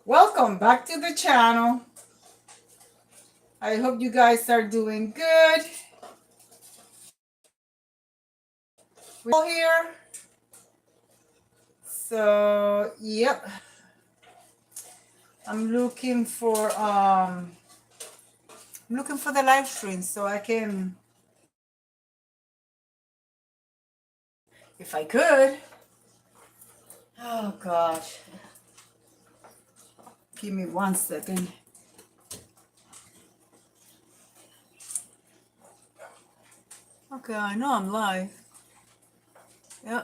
Welcome back to the channel. I hope you guys are doing good. We're all here. So, yep. I'm looking for the live stream so I can, if I could. Oh gosh. Give me 1 second. Okay, I know I'm live. Yeah.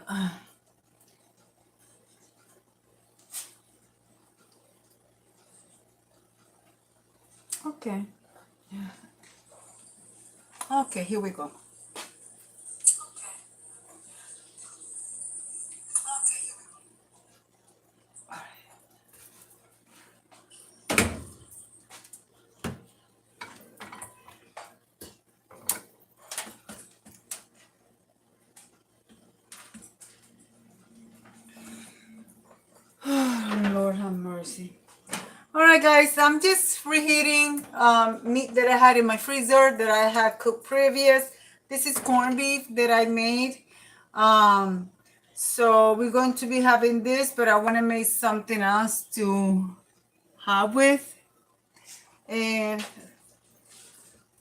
Okay. Okay, here we go. Lord have mercy. All right, guys, I'm just reheating meat that I had in my freezer that I had cooked previous. This is corned beef that I made. So we're going to be having this, but I want to make something else to have with. And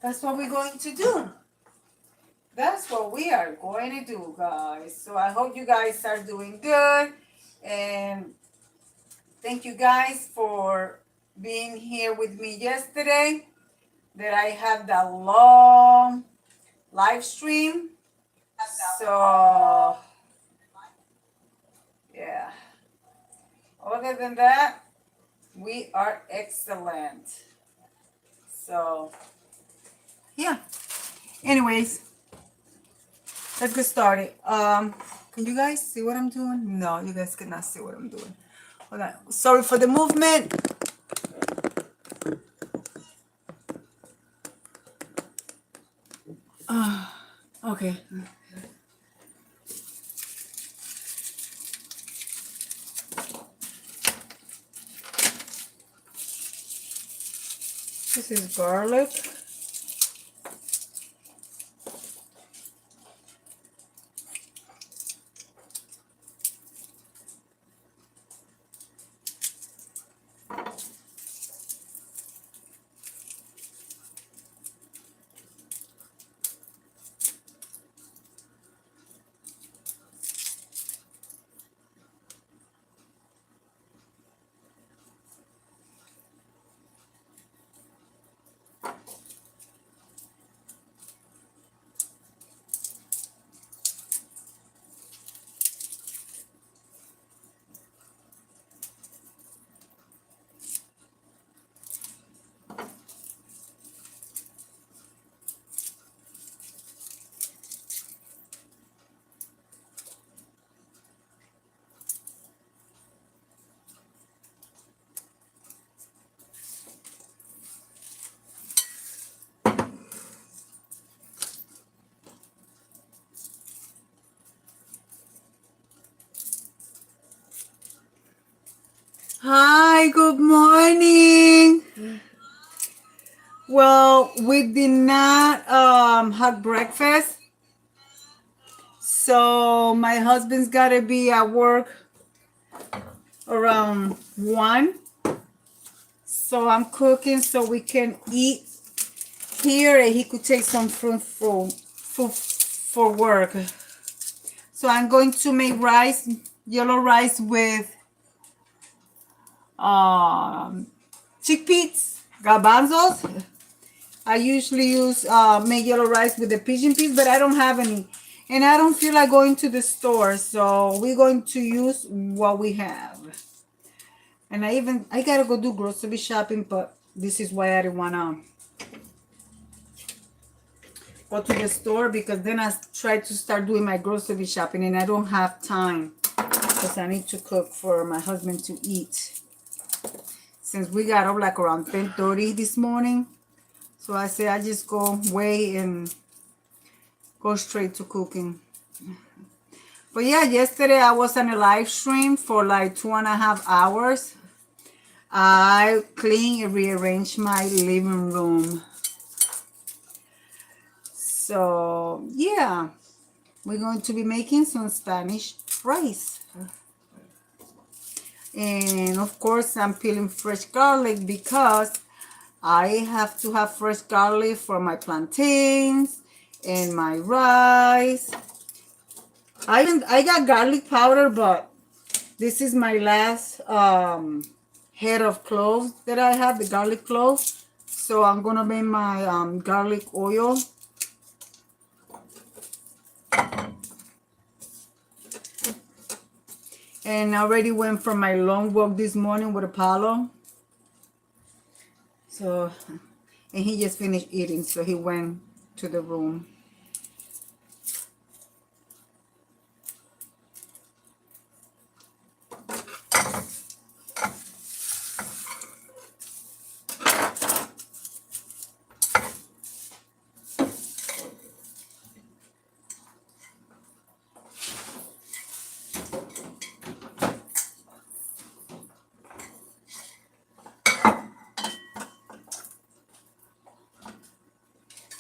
that's what we're going to do. That's what we are going to do, guys. So I hope you guys are doing good. And thank you guys for being here with me yesterday. That I had that long live stream. So, yeah. Other than that, we are excellent. So, yeah. Anyways, let's get started. Can you guys see what I'm doing? No, you guys cannot see what I'm doing. Hold on. Sorry for the movement. Okay. This is garlic. Hi, good morning. Well, we did not have breakfast. So my husband's got to be at work around 1. So I'm cooking so we can eat here and he could take some food for work. So I'm going to make rice, yellow rice with chickpeas, garbanzos. I usually use make yellow rice with the pigeon peas, but I don't have any. And I don't feel like going to the store, so we're going to use what we have. And I gotta go do grocery shopping, but this is why I didn't wanna go to the store, because then I try to start doing my grocery shopping and I don't have time because I need to cook for my husband to eat. Since we got up like around 10:30 this morning, so I say I just go away and go straight to cooking. But yeah, yesterday I was on a live stream for like 2.5 hours. I clean and rearrange my living room. So yeah, we're going to be making some Spanish fries. And of course, I'm peeling fresh garlic because I have to have fresh garlic for my plantains and my rice. I got garlic powder, but this is my last head of cloves that I have, the garlic cloves. So I'm gonna make my garlic oil. And I already went for my long walk this morning with Apollo. So, and he just finished eating, so he went to the room.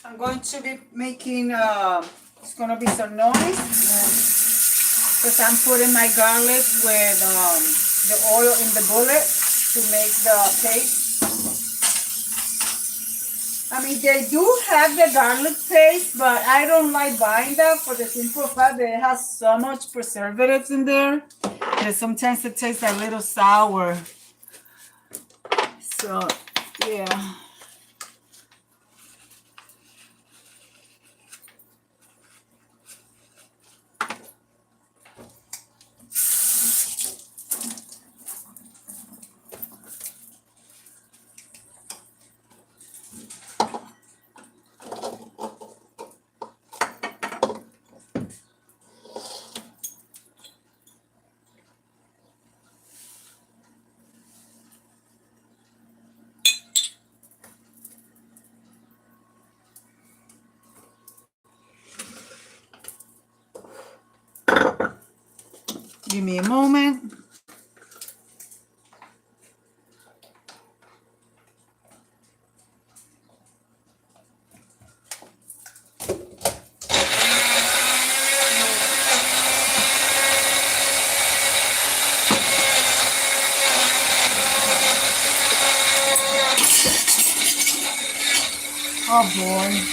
I'm going to be making, it's going to be some noise because I'm putting my garlic with the oil in the bullet to make the paste. I mean, they do have the garlic paste, but I don't like buying that for the simple fact that it has so much preservatives in there that sometimes it tastes a little sour. So, yeah. Give me a moment. Oh boy.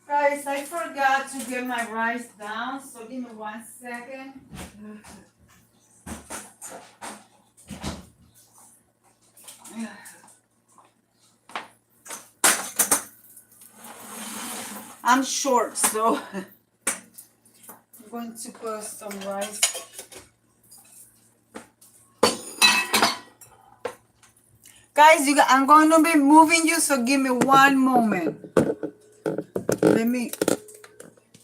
Guys, I forgot to get my rice down, so give me 1 second. I'm short, so I'm going to put some rice. Guys, I'm going to be moving you, so give me 1 moment. Let me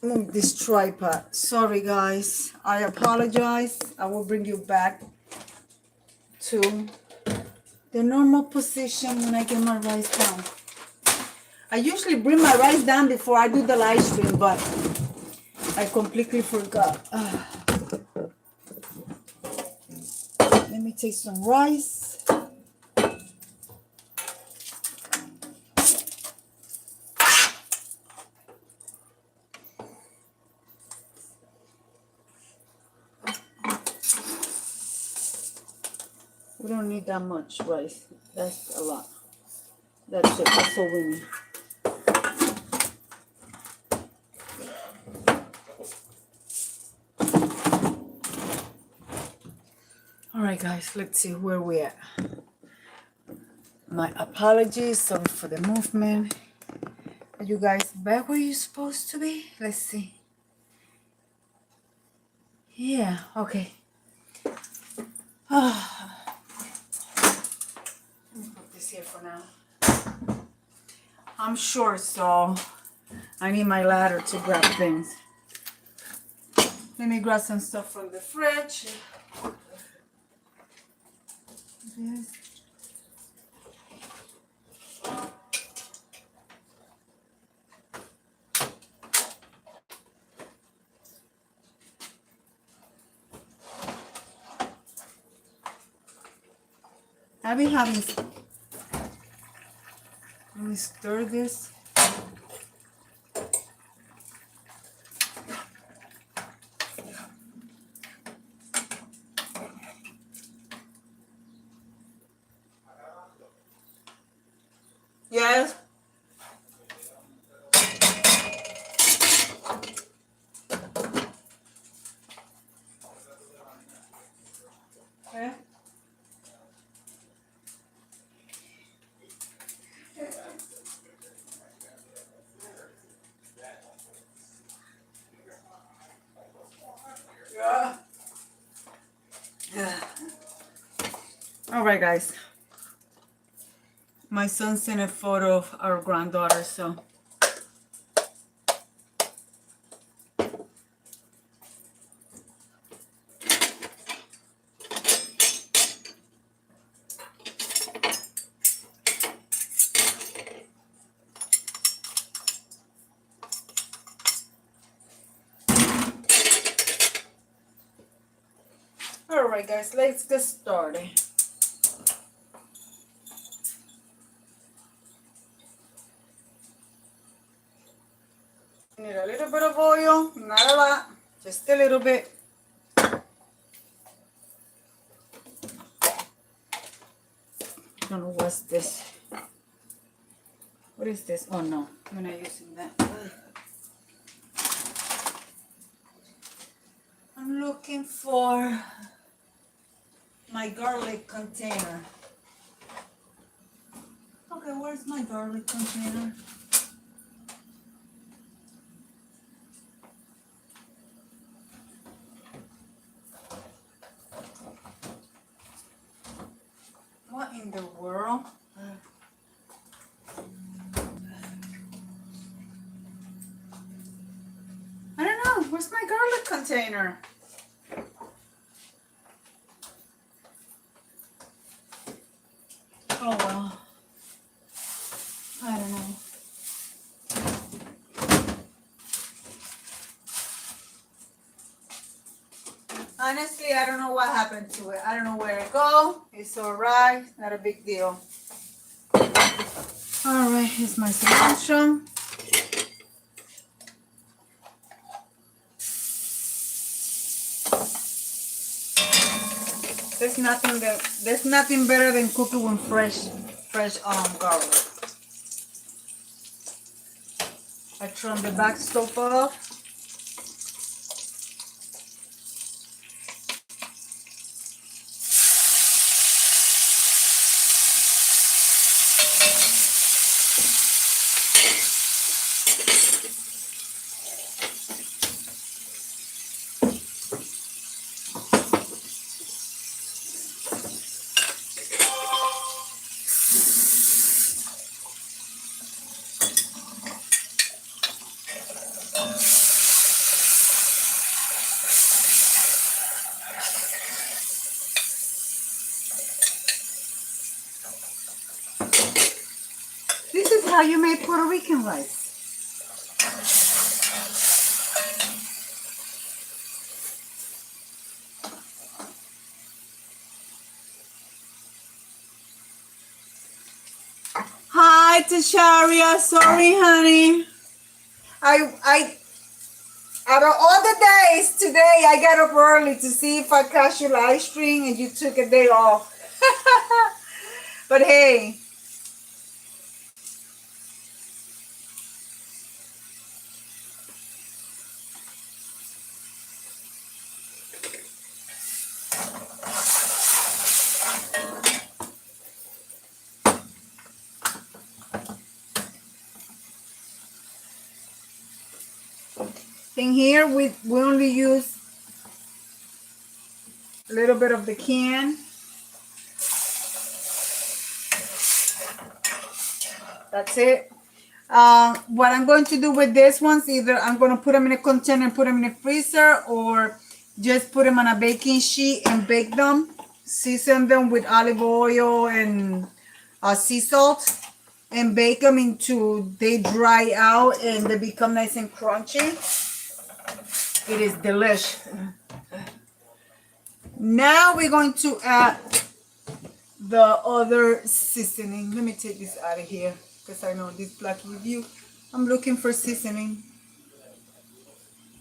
move this tripod. Sorry, guys. I apologize. I will bring you back to the normal position when I get my rice down. I usually bring my rice down before I do the live stream, but I completely forgot. Let me take some rice. We don't need that much rice. That's a lot. That's it. That's all we need. All right, guys. Let's see where we're at. My apologies. Sorry for the movement. Are you guys back where you're supposed to be? Let's see. Yeah. Okay. Let me put this here for now. I'm short, so I need my ladder to grab things. Let me grab some stuff from the fridge. This. I've been having, let me stir this. Yes. Okay. Yeah. All right, guys. My son sent a photo of our granddaughter, so. All right, guys, let's get started. Need a little bit of oil, not a lot, just a little bit. I don't know what's this. What is this? Oh no, I'm not using that. I'm looking for my garlic container. Okay, where's my garlic container? What in the world? I don't know. Where's my garlic container? Oh well. I don't know. Honestly, I don't know what happened to it. I don't know where it go. It's alright. Not a big deal. Alright, here's my solution. There's nothing better than cooking with fresh garlic. I turn the back stove off. This is how you make Puerto Rican rice. Hi, Tasharia. Sorry, honey. I out of all the days, today I got up early to see if I catch your live stream and you took a day off. But hey. In here, we only use a little bit of the can. That's it. What I'm going to do with this ones, either I'm going to put them in a container and put them in a freezer, or just put them on a baking sheet and bake them. Season them with olive oil and sea salt, and bake them until they dry out and they become nice and crunchy. It is delicious. Now we're going to add the other seasoning. Let me take this out of here because I know this black review. I'm looking for seasoning.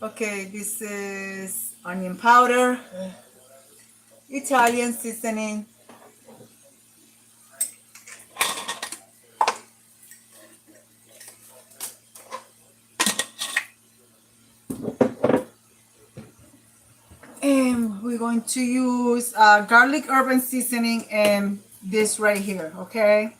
Okay, this is onion powder, Italian seasoning, and we're going to use garlic urban seasoning and this right here. Okay,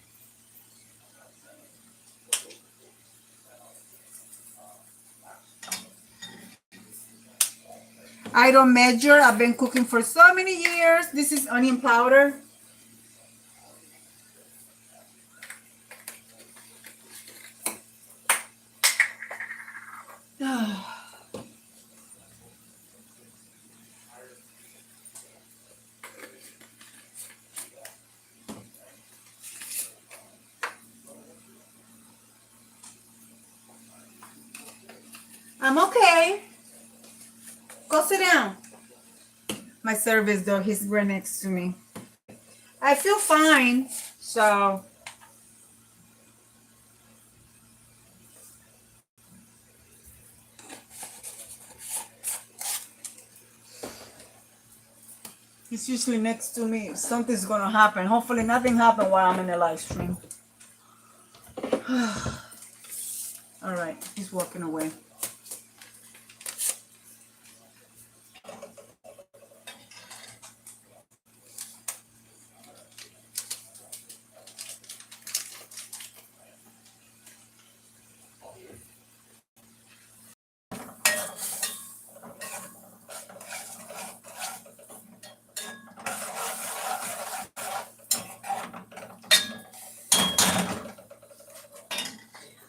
I don't measure. I've been cooking for so many years. This is onion powder. I'm okay. Go sit down. My service dog, he's right next to me. I feel fine, so he's usually next to me. Something's gonna happen. Hopefully nothing happened while I'm in the live stream. All right, he's walking away.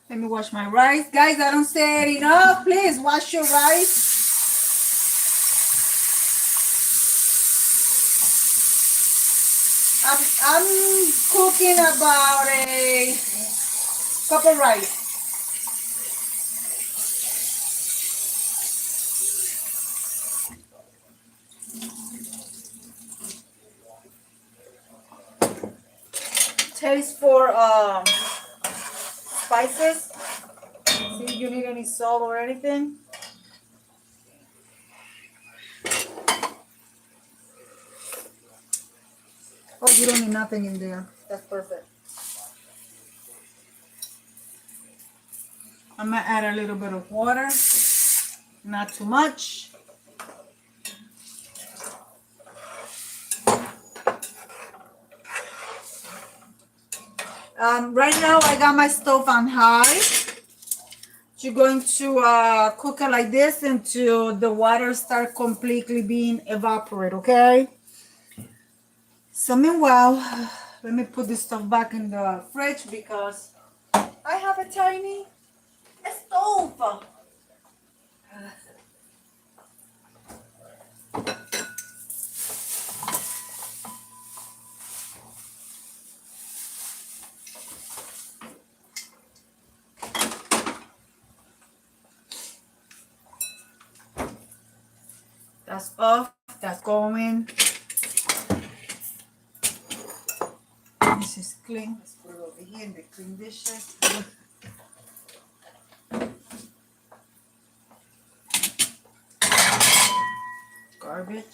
Let me wash my rice. Guys, I don't say it enough. Please wash your rice. I'm cooking about a cup of rice. Taste for spices. See if you need any salt or anything. Oh, you don't need nothing in there. That's perfect. I'm gonna add a little bit of water, not too much. Right now I got my stove on high. You're going to cook it like this until the water start completely being evaporated, okay? So meanwhile, let me put this stuff back in the fridge because I have a tiny stove. That's off, that's going. This is clean. Let's put it over here in the clean dishes. Garbage.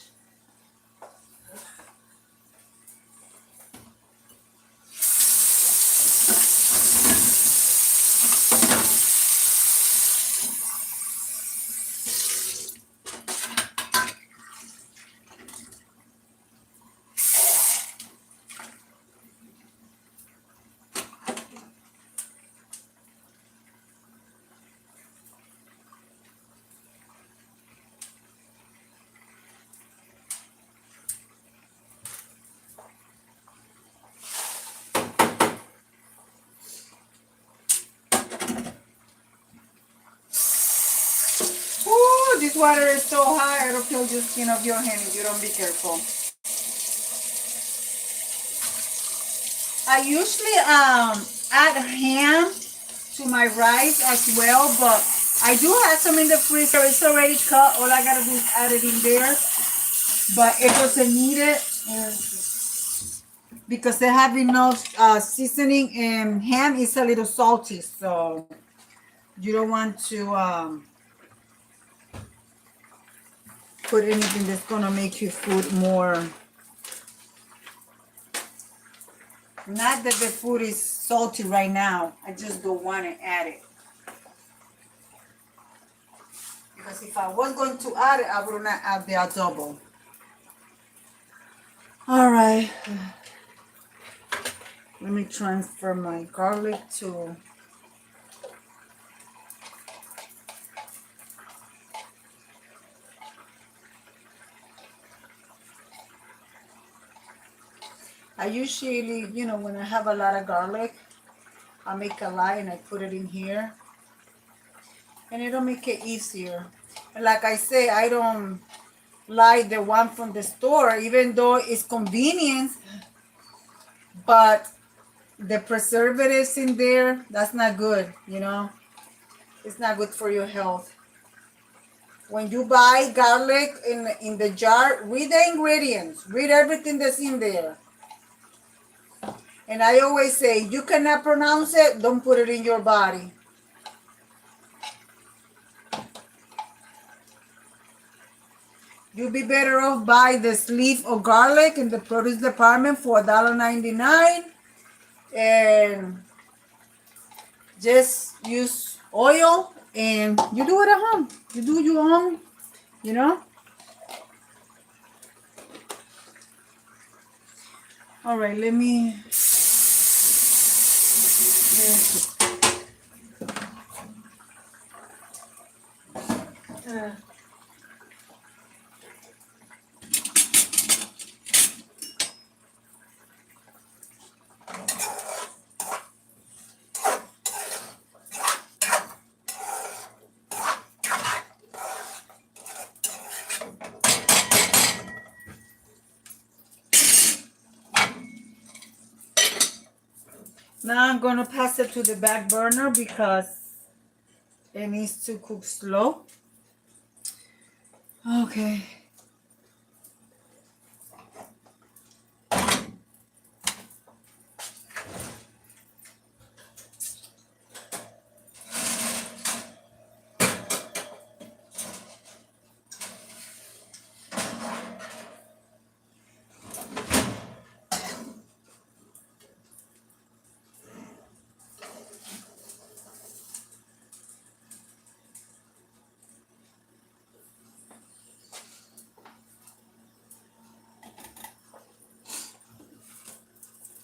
this water is so hot, it'll kill the skin of your hand if you don't be careful. I usually add ham to my rice as well, but I do have some in the freezer. It's already cut. All I gotta do is add it in there, but it doesn't need it because they have enough seasoning, and ham is a little salty, so you don't want to put anything that's gonna make your food more. Not that the food is salty right now. I just don't want to add it. Because if I was going to add it, I would not add the adobo. All right. Let me transfer my garlic to... I usually, you know, when I have a lot of garlic, I make a lot and I put it in here. And it'll make it easier. And like I say, I don't like the one from the store, even though it's convenient. But the preservatives in there, that's not good, you know. It's not good for your health. When you buy garlic in the jar, read the ingredients. Read everything that's in there. And I always say, you cannot pronounce it, don't put it in your body. You'll be better off buy this leaf of garlic in the produce department for $1.99. And just use oil and you do it at home. You do your own, you know. All right, let me... Now I'm gonna pass it to the back burner because it needs to cook slow. Okay.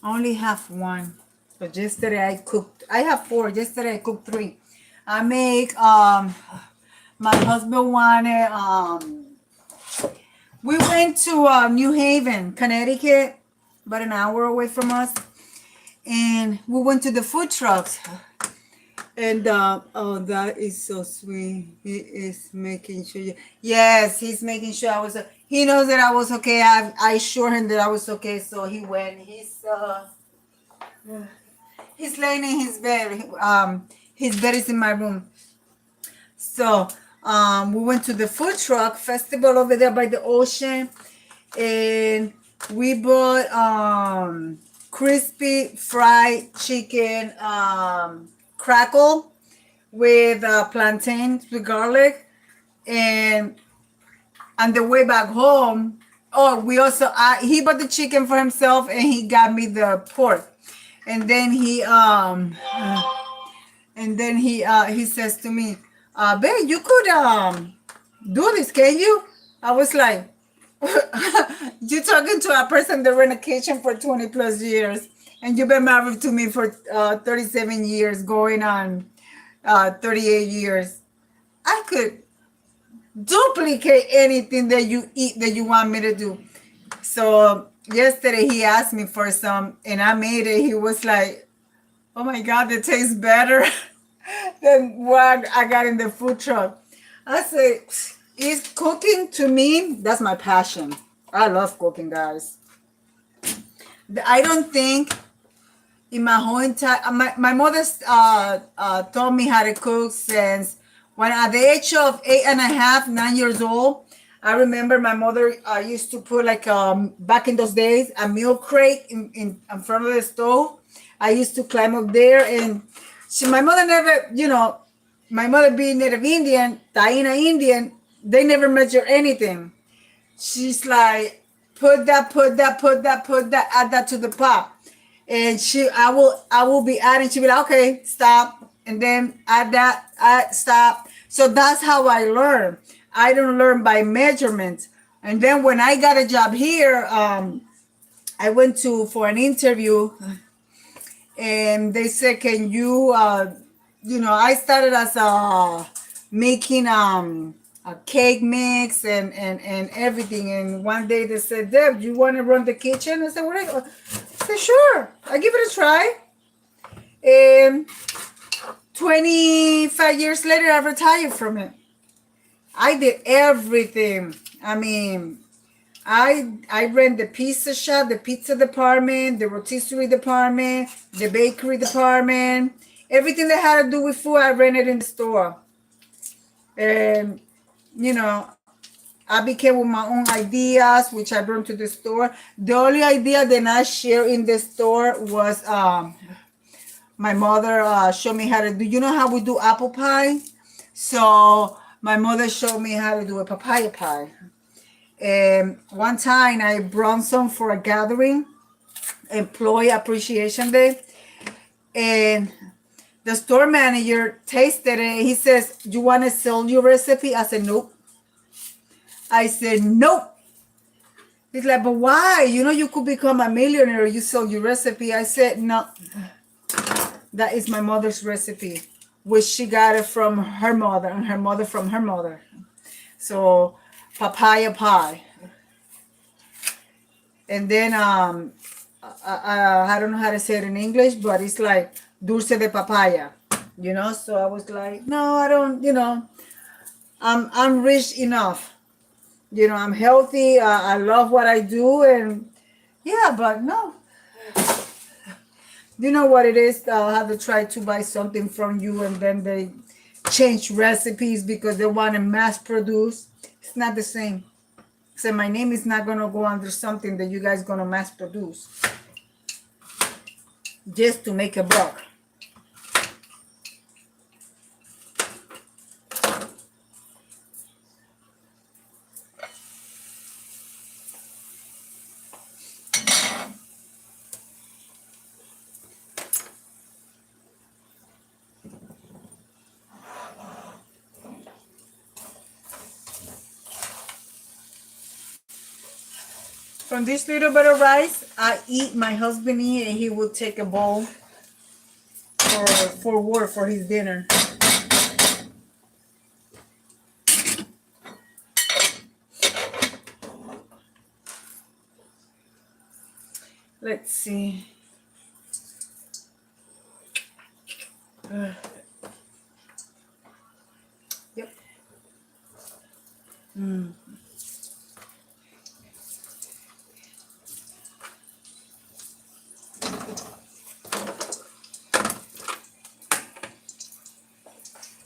I only have one. But yesterday I cooked. I have 4. Yesterday I cooked 3. I make my husband wanted we went to New Haven, Connecticut, about an hour away from us, and we went to the food trucks. And oh, that is so sweet. He is making sure. Yes, he's making sure I was. He knows that I was okay. I assured him that I was okay, so he went. He's laying in his bed. His bed is in my room. So we went to the food truck festival over there by the ocean, and we bought crispy fried chicken. Crackle with plantains with garlic, and on the way back home, we also he bought the chicken for himself and he got me the pork, and then he says to me, babe, you could do this, can you? I was like, you're talking to a person that ran a kitchen for 20 plus years. And you've been married to me for 37 years, going on 38 years. I could duplicate anything that you eat that you want me to do. So yesterday he asked me for some, and I made it. He was like, oh my God, it tastes better than what I got in the food truck. I said, Is cooking to me, that's my passion. I love cooking, guys. I don't think in my whole entire my mother's taught me how to cook since when at the age of 8.5, 9 years old. I remember my mother used to put like back in those days a milk crate in front of the stove. I used to climb up there, and my mother never, my mother being Native Indian, Taina Indian, they never measure anything. She's like, put that, add that to the pot. And I will be adding, she'll be like, okay, stop. And then add that, stop. So that's how I learn. I don't learn by measurements. And then when I got a job here, I went for an interview, and they said, can you, I started as making a cake mix and everything. And one day they said, Deb, you want to run the kitchen? I said, what? I said, sure, I give it a try. And 25 years later, I retired from it. I did everything. I mean, I ran the pizza shop, the pizza department, the rotisserie department, the bakery department. Everything that had to do with food, I ran it in the store. And, I became with my own ideas, which I brought to the store. The only idea that I share in the store was my mother showed me how to do, how we do apple pie? So my mother showed me how to do a papaya pie. And one time I brought some for a gathering, Employee Appreciation Day. And the store manager tasted it. He says, you want to sell your recipe? I said, nope. I said, nope. He's like, but why? You could become a millionaire. You sell your recipe. I said, no. That is my mother's recipe, which she got it from her mother, and her mother from her mother. So, papaya pie. And then, I don't know how to say it in English, but it's like dulce de papaya, So I was like, no, I don't, I'm rich enough. I'm healthy. I love what I do. And yeah, but no. You know what it is? I'll have to try to buy something from you, and then they change recipes because they want to mass produce. It's not the same. So my name is not going to go under something that you guys going to mass produce just to make a buck. From this little bit of rice, I eat, my husband eat, and he will take a bowl for work, for his dinner. Let's see. Yep.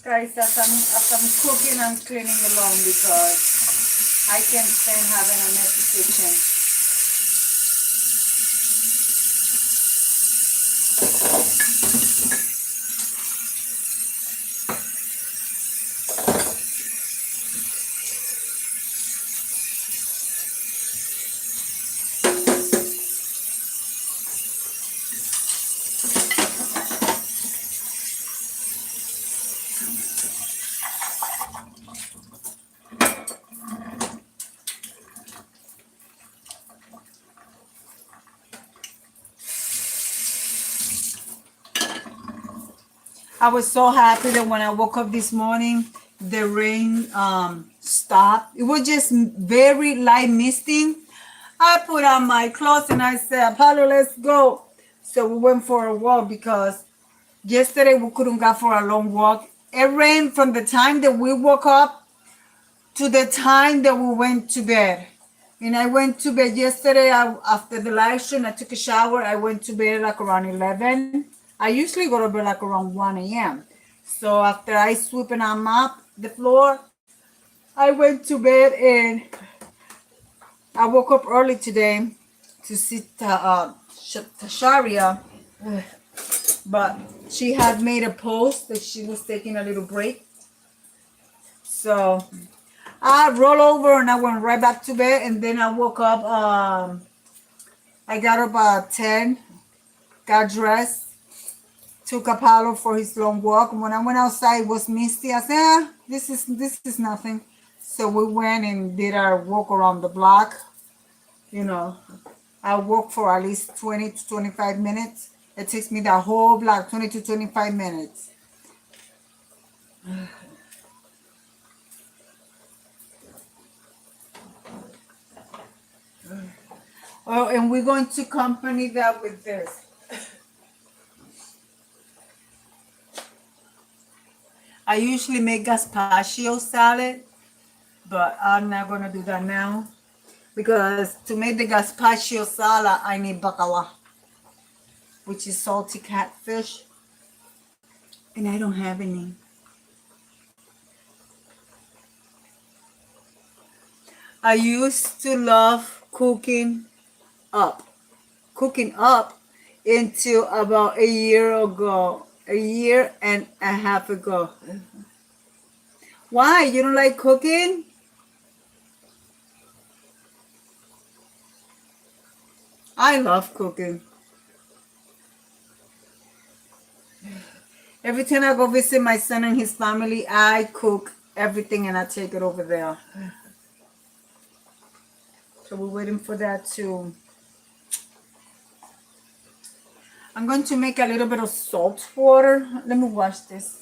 Guys, as I'm cooking, I'm cleaning alone because I can't stand having a messy kitchen. I was so happy that when I woke up this morning, the rain stopped. It was just very light misting. I put on my clothes and I said, Apollo, let's go. So we went for a walk because yesterday we couldn't go for a long walk. It rained from the time that we woke up to the time that we went to bed. And I went to bed yesterday after the live stream. I took a shower. I went to bed like around 11. I usually go to bed like around 1 a.m. So after I sweep and I mop the floor, I went to bed and I woke up early today to see Tasharia. But she had made a post that she was taking a little break. So I rolled over and I went right back to bed, and then I woke up. I got up at 10, got dressed, took Apollo for his long walk. When I went outside, it was misty. I said, this is nothing. So we went and did our walk around the block. You know, I walk for at least 20 to 25 minutes. It takes me the whole block, 20 to 25 minutes. Oh, and we're going to accompany that with this. I usually make gazpacho salad, but I'm not going to do that now. Because to make the gazpacho salad, I need bacala, which is salty catfish. And I don't have any. I used to love cooking up until about a year and a half ago. Why? You don't like cooking? I love cooking. Every time I go visit my son and his family, I cook everything and I take it over there. So we're waiting for that too. I'm going to make a little bit of salt water. Let me wash this.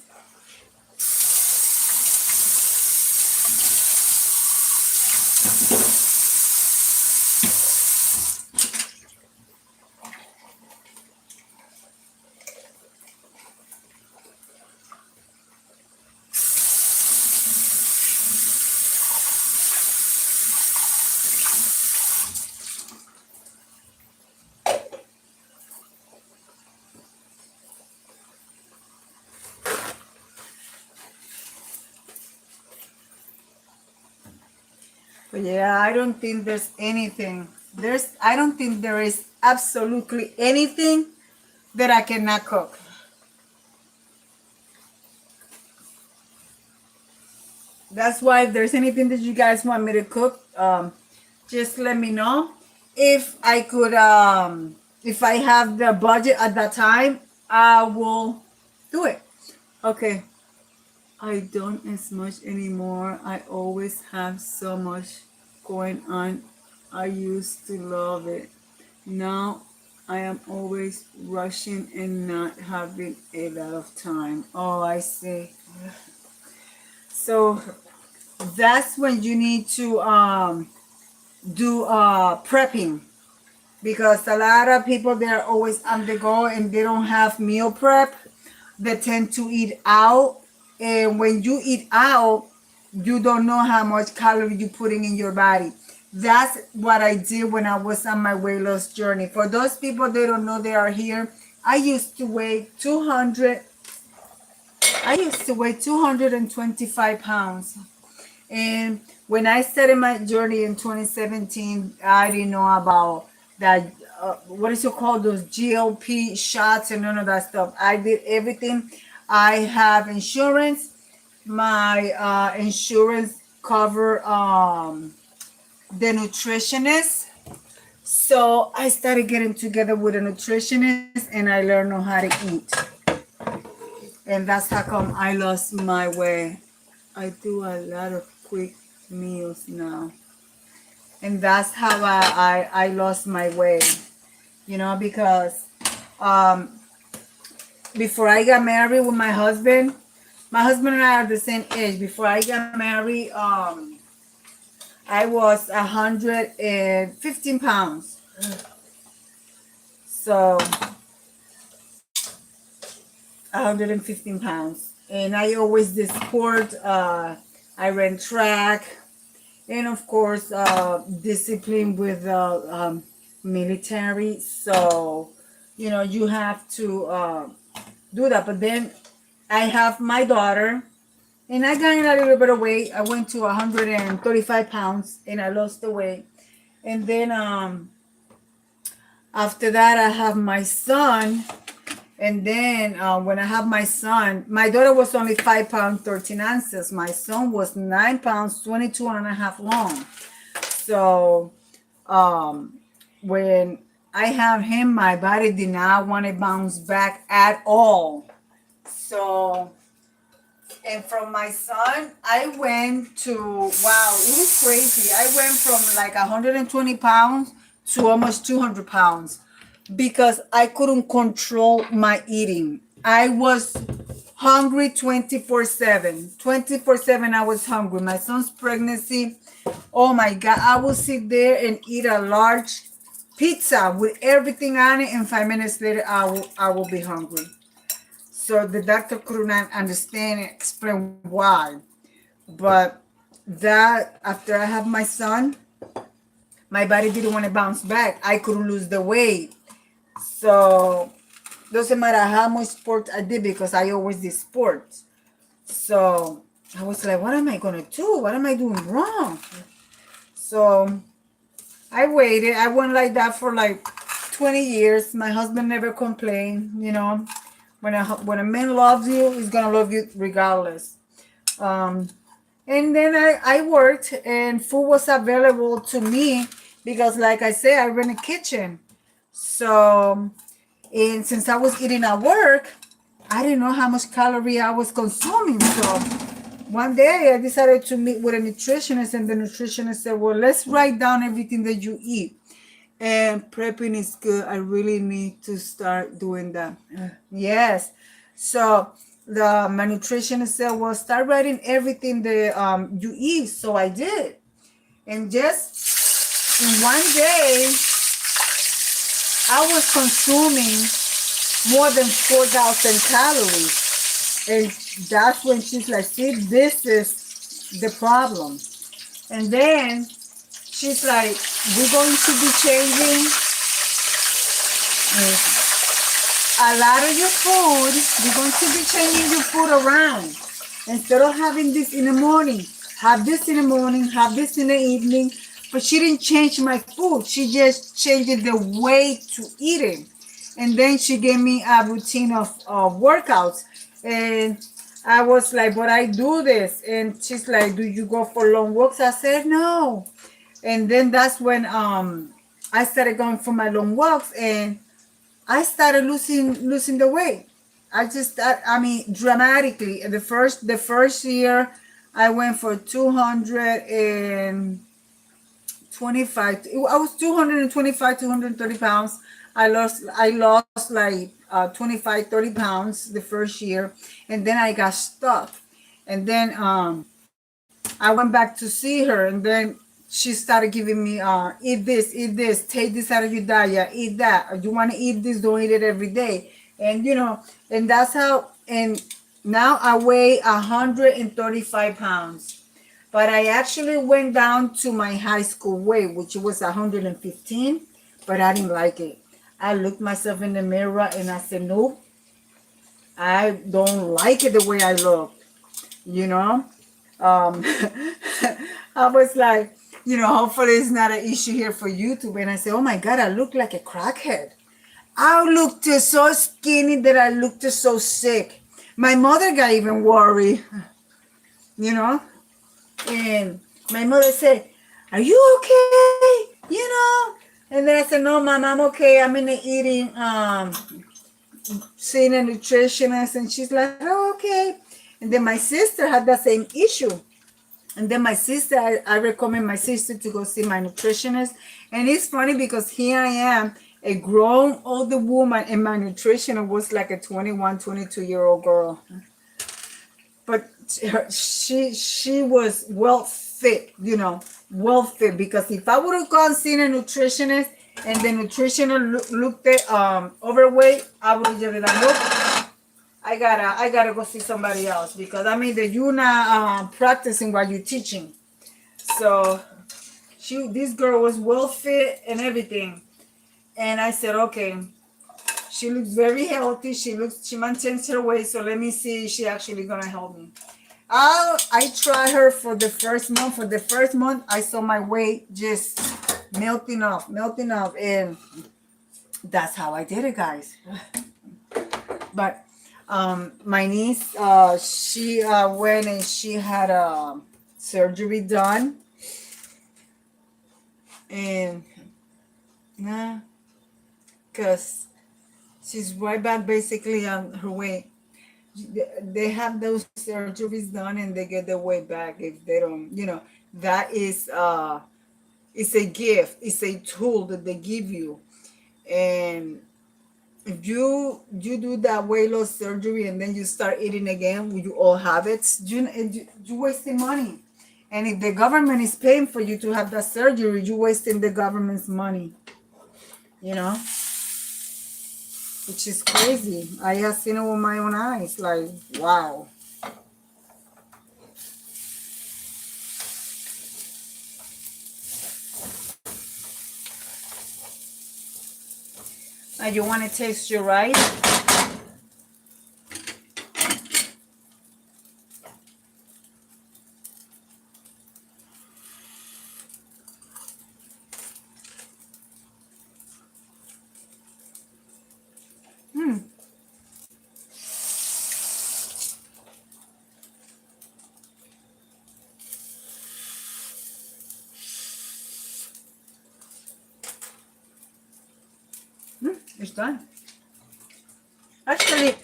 But yeah, I don't think there's anything. I don't think there is absolutely anything that I cannot cook. That's why if there's anything that you guys want me to cook, just let me know. If I could, if I have the budget at that time, I will do it. Okay. I don't as much anymore. I always have so much going on. I used to love it. Now I am always rushing and not having a lot of time. Oh, I see. So that's when you need to do prepping, because a lot of people, they're always on the go and they don't have meal prep. They tend to eat out, and when you eat out, you don't know how much calorie you're putting in your body. That's what I did when I was on my weight loss journey. For those people, they don't know they are here. I used to weigh 225 pounds. And when I started my journey in 2017, I didn't know about that. What is it called? Those GLP shots and none of that stuff. I did everything. I have insurance. My insurance cover the nutritionist. So I started getting together with a nutritionist and I learned how to eat. And that's how come I lost my weight. I do a lot of quick meals now. And that's how I lost my weight. You know, because before I got married with my husband and I are the same age. Before I got married, I was 115 pounds. So 115 pounds. And I always did sport. I ran track. and of course discipline with military. So you know you have to do that. But then I have my daughter, and I gained a little bit of weight. I went to 135 pounds, and I lost the weight. And then after that, I have my son. And then when I have my son, my daughter was only 5 pounds 13 ounces. My son was 9 pounds 22 and a half long. So when I have him, my body did not want to bounce back at all. So, and from my son, I went to, wow, it was crazy. I went from like 120 pounds to almost 200 pounds because I couldn't control my eating. I was hungry 24/7. 24/7 I was hungry. My son's pregnancy, oh my God, I would sit there and eat a large pizza with everything on it, and 5 minutes later I will be hungry. So the doctor could not understand and explain why. But that after I have my son, my body didn't want to bounce back. I couldn't lose the weight. So doesn't matter how much sport I did because I always did sports. So I was like, what am I gonna do? What am I doing wrong? So I waited. I went like that for like 20 years. My husband never complained, you know. When a man loves you, he's gonna love you regardless. Um, and then I worked, and food was available to me because, like I said, I ran a kitchen. So, and since I was eating at work, I didn't know how much calorie I was consuming. So one day I decided to meet with a nutritionist, and the nutritionist said, well, let's write down everything that you eat. And prepping is good. I really need to start doing that. Yes. So my nutritionist said, well, start writing everything that you eat. So I did. And just in one day, I was consuming more than 4,000 calories. And that's when she's like, see, this is the problem. And then she's like, we're going to be changing a lot of your food. We're going to be changing your food around. Instead of having this in the morning, have this in the morning, have this in the evening. But she didn't change my food. She just changed the way to eat it. And then she gave me a routine of workouts. And I was like, but I do this. And she's like, do you go for long walks? I said, no. And then that's when I started going for my long walks, and I started losing the weight. I mean, dramatically. The first year, I went for 225. I was 225, 230 pounds. I lost like 25, 30 pounds the first year, and then I got stuck. And then I went back to see her, and then she started giving me eat this, take this out of your diet, eat that. You want to eat this, don't eat it every day. And you know, and that's how, and now I weigh 135 pounds. But I actually went down to my high school weight, which was 115, but I didn't like it. I looked myself in the mirror and I said, nope, I don't like it the way I look, you know. um I was like, you know, hopefully it's not an issue here for YouTube. And I said, oh my God, I look like a crackhead. I looked so skinny that I looked so sick. My mother got even worried, you know. And my mother said, are you okay? You know. And then I said, no, Mom, I'm okay. I'm in the eating, seeing a nutritionist. And she's like, oh, okay. And then my sister had the same issue. And then my sister, I recommend my sister to go see my nutritionist. And it's funny because here I am, a grown older woman, and my nutritionist was like a 21, 22-year-old girl. But she was well fit, you know, well fit. Because if I would have gone seen a nutritionist and the nutritionist looked at overweight, I would have just been like, nope, I gotta go see somebody else, because I mean that you're not practicing what you're teaching. So this girl was well fit and everything. And I said, okay, she looks very healthy. She maintains her weight. So let me see if she actually gonna help me. I tried her for the first month. For the first month, I saw my weight just melting off. And that's how I did it, guys. But my niece, she went and she had a surgery done. And nah, because she's right back basically on her weight. They have those surgeries done and they get their weight back if they don't, that is it's a gift, it's a tool that they give you. And if you do that weight loss surgery and then you start eating again with your old habits, you wasting money. And if the government is paying for you to have that surgery, you wasting the government's money, you know which is crazy. I have seen it with my own eyes. Like, wow. Now you want to taste your rice? It's done. Actually,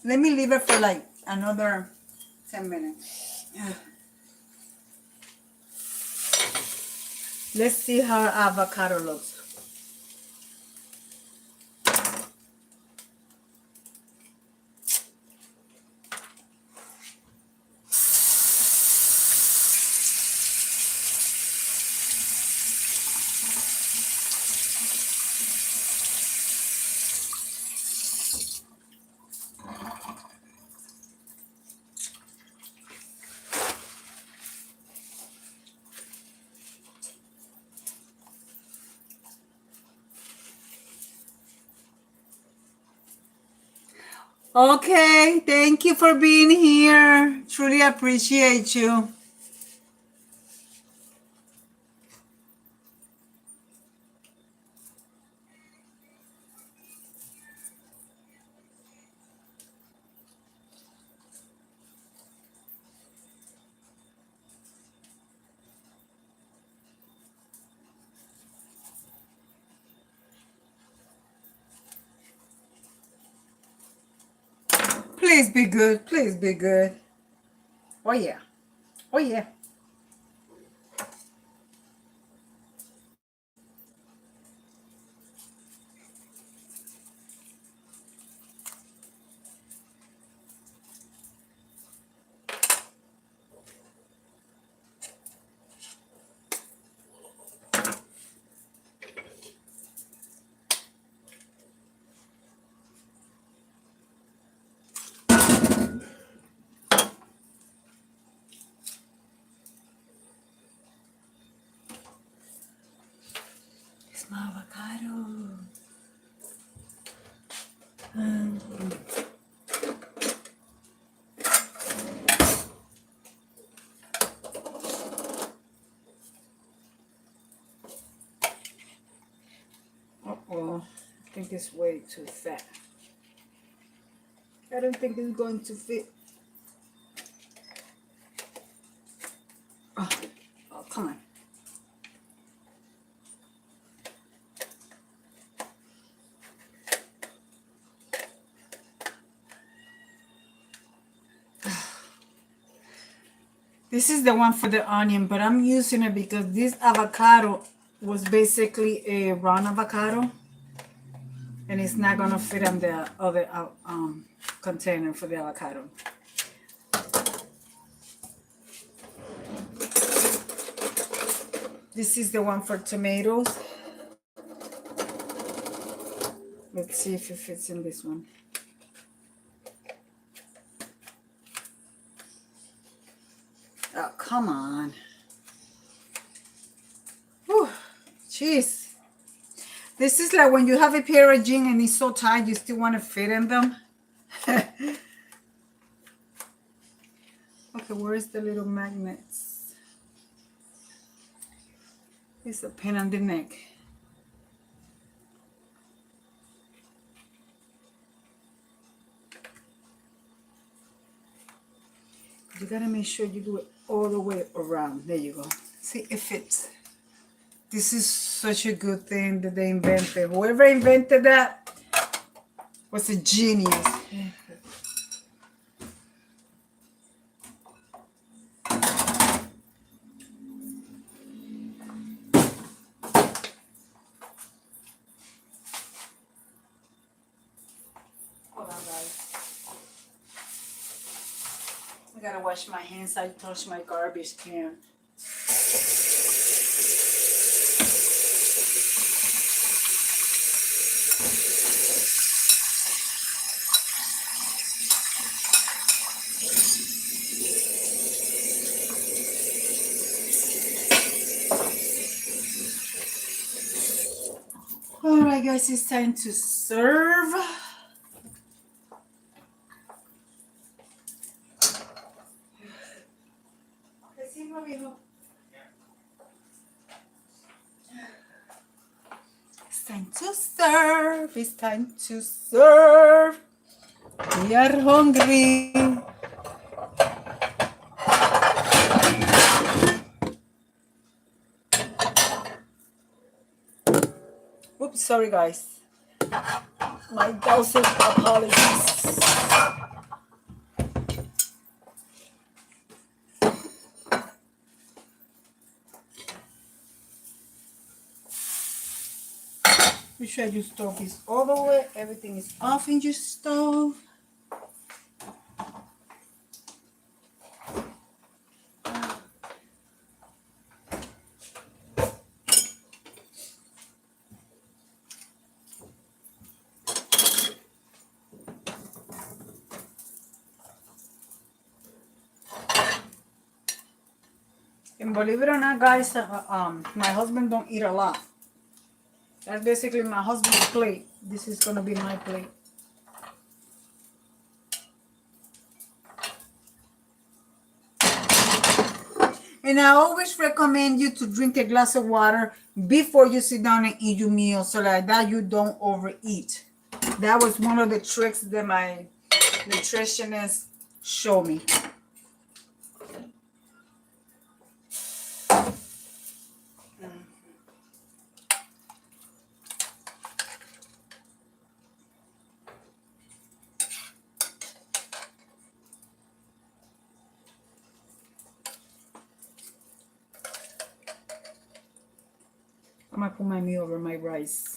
let me leave it for like another 10 minutes. Let's see how avocado looks. Okay, thank you for being here. Truly appreciate you. Please be good. Please be good. Oh, yeah. Oh, yeah. It's my avocado. Uh-oh. I think it's way too fat. I don't think it's going to fit. Oh, oh come on. This is the one for the onion, but I'm using it because this avocado was basically a round avocado, and it's not gonna fit on the other container for the avocado. This is the one for tomatoes. Let's see if it fits in this one. Oh, come on. Jeez. This is like when you have a pair of jeans and it's so tight you still want to fit in them. Okay, where is the little magnets? It's a pin on the neck. You gotta make sure you do it all the way around. There you go. See, it fits. This is such a good thing that they invented. Whoever invented that was a genius. Hold on, guys. I gotta wash my hands. I touched my garbage can. All right, guys, it's time to serve. It's time to serve. It's time to serve. We are hungry. Oops, sorry, guys. My thousand apologies. Make sure your stove is all the way. Everything is off in your stove. And believe it or not, guys, my husband don't eat a lot. That's basically my husband's plate. This is gonna be my plate. And I always recommend you to drink a glass of water before you sit down and eat your meal, so like that you don't overeat. That was one of the tricks that my nutritionist showed me. I'm gonna put my meal over my rice.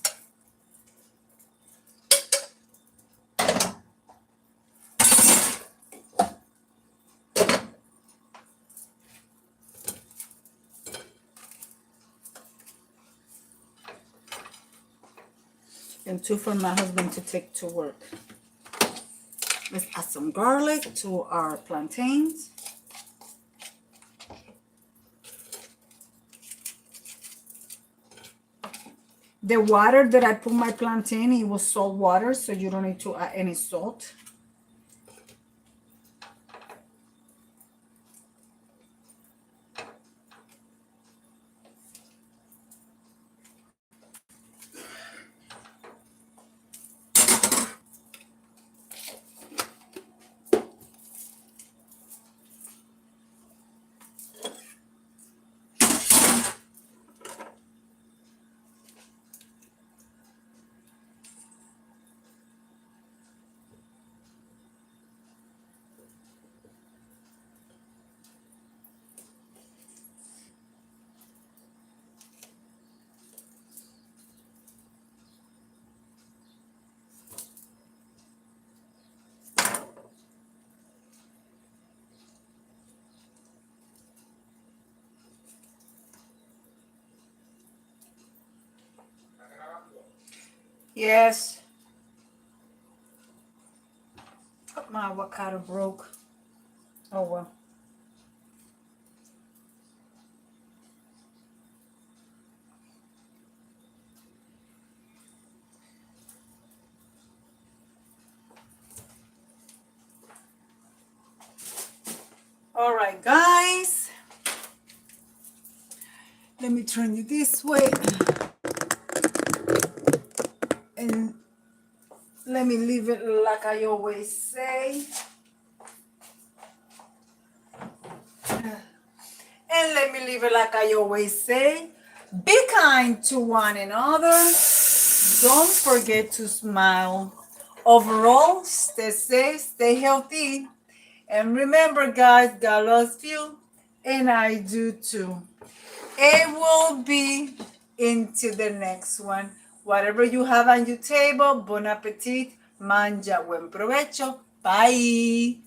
And two for my husband to take to work. Let's add some garlic to our plantains. The water that I put my plantain, it was salt water, so you don't need to add any salt. Yes. Oh, my avocado broke. Oh well. All right, guys. Let me turn you this way. And let me leave it like I always say. And let me leave it like I always say. Be kind to one another. Don't forget to smile. Overall, stay safe, stay healthy. And remember, guys, God loves you. And I do too. It will be into the next one. Whatever you have on your table, bon appetit, manja, buen provecho. Bye.